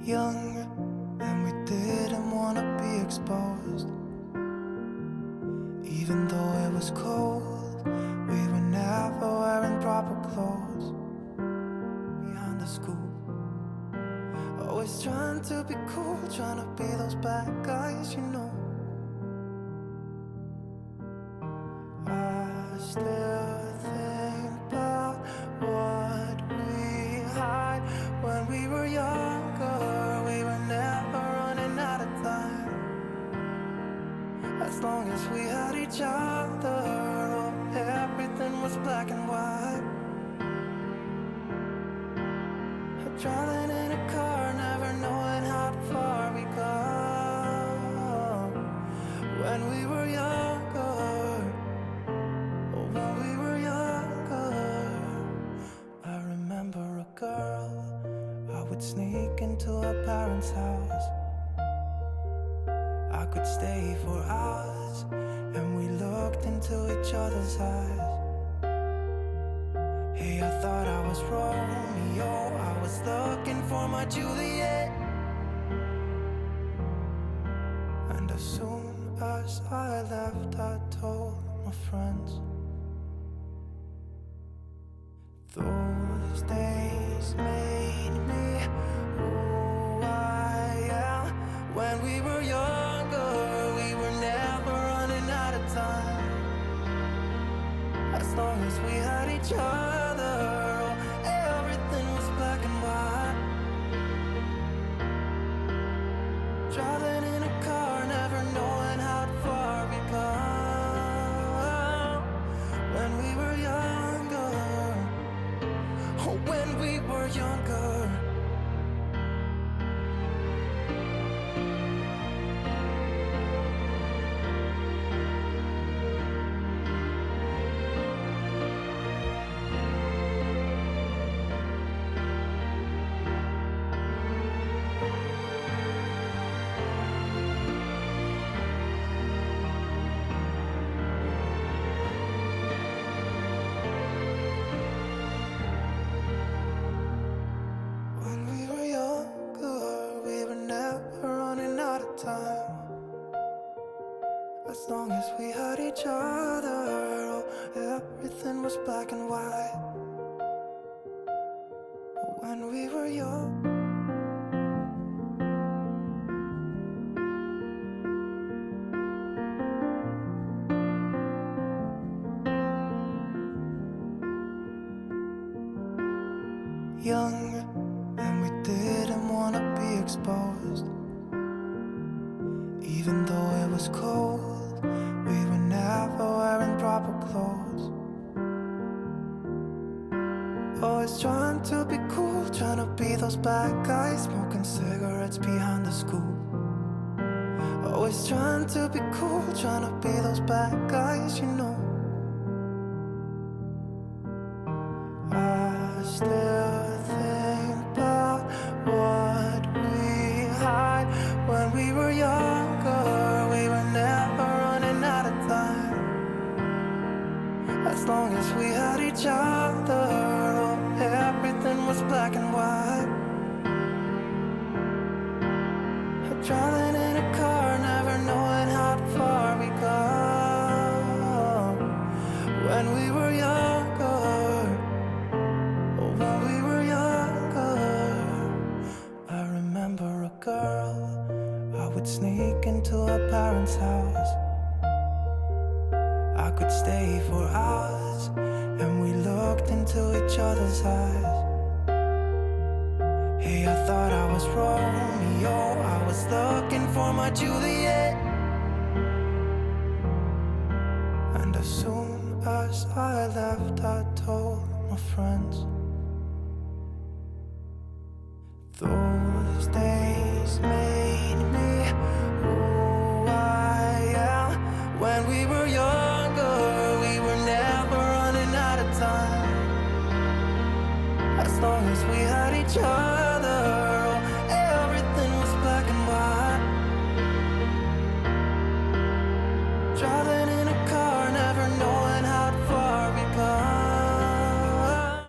Young, and we didn't want to be exposed. Even though it was cold, we were never wearing proper clothes. Behind the school, always trying to be cool, trying to be those bad guys, you know. I still think about what we hide when we were younger. We were never running out of time. As long as we had each other, oh, everything was black and white. Driving in a car, never knowing how far we go. When we were younger, oh, when we were younger. I remember a girl, I would sneak into her parents' house. I could stay for hours, and we looked into each other's eyes. Hey, I thought I was Romeo, I was looking for my Juliet. And as soon as I left, I told my friends. Those days made me who I am. When we were younger, we were never running out of time. As long as we had each other, oh, everything was black and white. Driving in a car, never knowing how far we go. When we were younger, oh, when we were younger. As long as we had each other, oh, everything was black and white. When we were young. Young, and we didn't want to be exposed. Even though it was cold, we were never wearing proper clothes. Always trying to be cool, trying to be those bad guys, smoking cigarettes behind the school. Always trying to be cool, trying to be those bad guys, you know. I still think about what we hide when we were younger. We were never running out of time. As long as we had each other, oh, everything was black and white. Driving in a car, never knowing how far we go. When we were younger, oh, when we were younger. I remember a girl, I would sneak into her parents' house. I could stay for hours, and we looked into each other's eyes. Hey, I thought I was Romeo, I was looking for my Juliet.